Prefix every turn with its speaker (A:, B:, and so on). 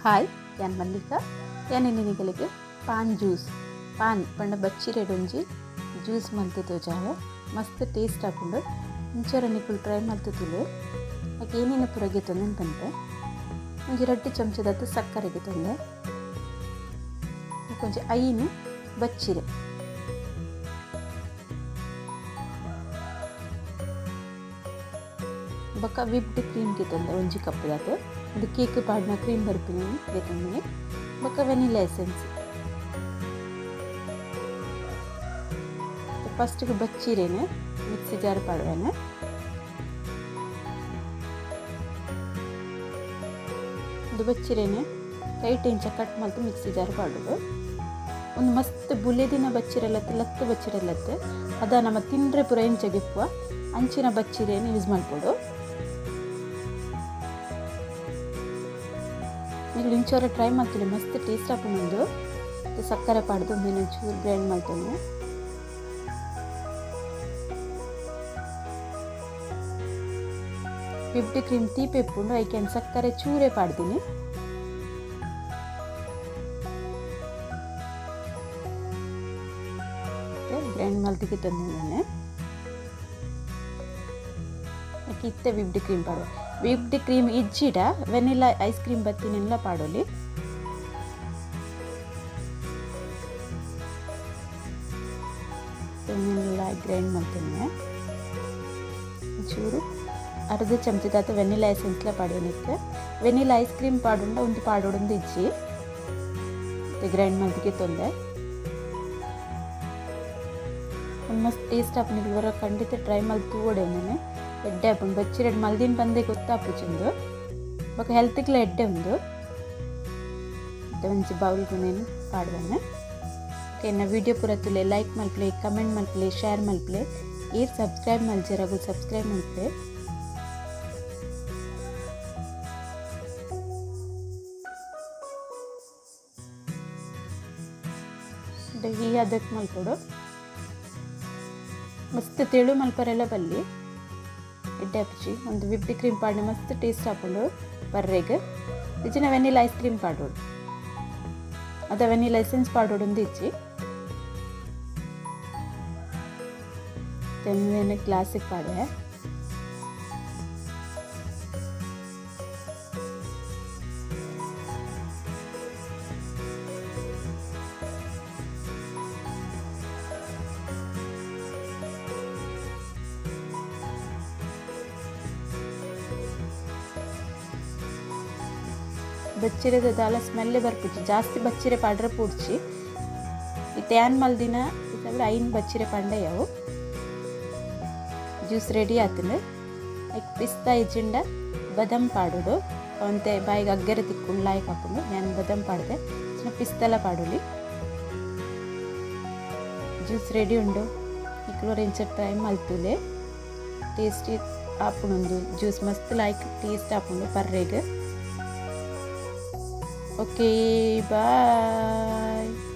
A: Hi ಯಾನ್ ಮಲ್ಲಿಕಾ ಯಾನ್ ನಿನಗಳಿಗೆ PAN juice PAN ಪಂಡ ಬಚ್ಚಿರೆ ಒಂಜಿ ಜ್ಯೂಸ್ ಮಲ್ತು ಜಾವ ಮಸ್ತ್ ಟೇಸ್ಟ್ ಆಪುಂಡು ಇಂಚರ ನಿಕುಲು ಟ್ರೈ ಮಲ್ತು ತುಲು ಯಾಕೆ ಏನೇನು ಪುರಗೆ ತೊಂದೆನು ಬಂತೆ ಒಂಜಿ 2 ಚಮಚದತ್ತು ಸಕ್ಕರೆಗೆ ತೊಂದೆ ಕೊಂಚ ಐನು ಬಚ್ಚಿರೆ ಬೊಕ್ಕ ವಿಪ್ಡ್ ಕ್ರೀಮ್ ಗೆ ತೊಂದೆ ಒಂಜಿ ಕಪ್ ದಾತು ಅದು ಕೇಕ್ ಪಾಡ್ನ ಕ್ರೀಮ್ ಬರ್ಪಿನಿ ಗೆ ತೊಂದೆ ಬೊಕ್ಕ ವೆನಿಲಾ ಎಸೆನ್ಸ್ ಫಸ್ಟ್ ಗೆ ಬಚ್ಚಿರೇನೆ ಮಿಕ್ಸಿ ಜಾರ್ ಪಾಡ್ವೇನೆ ಅದು ಬಚ್ಚಿರೇನೆ ಕೈಟ್ ಇಂಚ ಕಟ್ ಮಲ್ತು ಮಿಕ್ಸಿ ಜಾರ್ ಪಾಡೋದು ಒಂದು ಮಸ್ತ್ ಬುಲೆದಿನ ಬಚ್ಚಿರಲ್ಲತ್ತೆ ಲತ್ತು ಬಚ್ಚಿರಲ್ಲತ್ತೆ ಅದ ನಮ್ಮ ತಿಂಡ್ರೆ ಪುರ ಇಂಚಗಿಪ್ಪುವ ಅಂಚಿನ ಬಚ್ಚಿರೇನು ಯೂಸ್ ಮಾಡ್ಬೋದು ನೀವು ಇಂಚೋರ ಟ್ರೈ ಮಾಡ್ತೀವಿ ಮಸ್ತ್ ಟೇಸ್ಟ್ ಆಪುಂಡು ಸಕ್ಕರೆ ಪಾಡ್ದು ಒಂದಿನ ಚೂರು ಗ್ರೈಂಡ್ ಮಾಡ್ತೇನೆ ವಿಪ್ಡ್ ಕ್ರೀಮ್ ತೀಪೆ ಇಪ್ಪುಂಡು ಐಕೆ ಸಕ್ಕರೆ ಚೂರೇ ಪಾಡ್ತೀನಿ ಗ್ರೈಂಡ್ ಮಲ್ತಿಗೆ ತಂದಿದ್ದೇನೆ ಇತ್ತೆ ವಿಪ್ಡ್ ಕ್ರೀಮ್ ಪಾಡುವ ವಿಪ್ಡ್ ಕ್ರೀಮ್ ಇಜ್ಜಿಡ ವೆನಿಲಾ ಐಸ್ ಕ್ರೀಮ್ ಬತ್ತಿನೆಲ್ಲ ಪಾಡೋಲಿ ವೆನಿಲಾ ಗ್ರೈಂಡ್ ಮಾಡ್ತೇನೆ ಚೂರು ಅರ್ಧ ಚಮಚದಾತ ವೆನಿಲಾ ಎಸೆನ್ಸ್ಲ ಪಾಡೋನಿಕ್ಕೆ ವೆನಿಲಾ ಐಸ್ ಕ್ರೀಮ್ ಪಾಡುಂಡ ಒಂದು ಪಾಡೋಡೊಂದು ಇಜ್ಜಿ ಗ್ರೈಂಡ್ ಮಲ್ತಿಗೆ ತೊಂದೆ ಮಸ್ತ್ ಟೇಸ್ಟ್ ಆಪುನಿಗೆ ಬರೋ ಖಂಡಿತ ಟ್ರೈ ಮಲ್ತು ತೂವಡೆ ನಾನು ಎಡ್ಡೆ ಆಪುಂಡು ಬಚ್ಚಿರೆಡ್ ಮಲ್ದಿನ ಬಂದೆ ಗೊತ್ತಾಪುಚಿಂದು ಬೊಕ್ಕ ಹೆಲ್ತ್ಗ್ಲ ಎಡ್ಡೆ ಉಂದು ಒಂಜಿ ಬೌಲ್ಗು నేను ಪಾಡ್ದೇನೆ ಓಕೆ ನಾ ವಿಡಿಯೋ ಪೂರ ತುಲೆ ಲೈಕ್ ಮಲ್ಪಲೆ ಕಮೆಂಟ್ ಮಲ್ಪಲೆ ಶೇರ್ ಮಲ್ಪಲೆ ಏರ್ ಸಬ್ಸ್ಕ್ರೈಬ್ ಮಲ್ಜರಾಗು ಸಬ್ಸ್ಕ್ರೈಬ್ ಮಲ್ಪಲೆ ಈ ಅದಕ್ಕೆ ಮಲ್ಕೊಡು ಮಸ್ತ್ ತೆಳು ಮಲ್ಪರೆಲ್ಲ ಬಲ್ಲಿ ಎಡ್ಡೆ ಹಚ್ಚಿ ಒಂದು ವಿಪ್ಡ್ ಕ್ರೀಮ್ ಪಾಡ್ನೆ ಮಸ್ತ್ ಟೇಸ್ಟ್ ಆಪುಂಡು ಬರ್ರೆಗೆ ಇಜ್ಜಿನ ವೆನಿಲಾ ಐಸ್ ಕ್ರೀಮ್ ಪಾಡೋಡು ಅದ ವೆನಿಲಾ ಎಸೆನ್ಸ್ ಪಾಡೋಡು ಒಂದು ಇಜ್ಜಿ ತೆನ್ನೇನು ಗ್ಲಾಸಿಗೆ ಪಾಡೆ ಬಚ್ಚಿರೆದ ದಾಲ ಸ್ಮೆಲ್ಲೇ ಬರ್ಪುಜಿ ಜಾಸ್ತಿ ಬಚ್ಚಿರೆ ಪಾಡ್ರೆ ಪೂಡ್ಚಿ ಈ ಟ್ಯಾನ್ ಮಲ್ದಿನ ಇತ್ತಂದ್ರೆ ಐನ್ ಬಚ್ಚಿರೆ ಪಂಡೆಯವು ಜ್ಯೂಸ್ ರೆಡಿ ಆತನು ಲೈಕ್ ಪಿಸ್ತಾ ಇಜ್ಜಿಂಡ ಬದಾಮ್ ಪಾಡೋದು ಅವಂತೆ ಬಾಯಿಗೆ ಅಗ್ಗೆರೆ ತಿಕ್ಕೊಂಡು ಲಾಯ್ಕ್ ಹಾಕೊಂಡು ನಾನು ಬದಾಮ್ ಪಾಡ್ದೆ ಚಿನ್ನ ಪಿಸ್ತೆಲ್ಲ ಪಾಡೋಲಿ ಜ್ಯೂಸ್ ರೆಡಿ ಉಂಡು ಇಕ್ಲೋರ್ ಇಂಚ ಟ್ರೈ ಮಲ್ತುಲೆ ಟೇಸ್ಟಿ ಆಪುಂಡು ಜ್ಯೂಸ್ ಮಸ್ತ್ ಲೈಕ್ ಟೇಸ್ಟ್ ಆಪುಂಡು ಪರ್ರೆಗೆ. Okay, bye.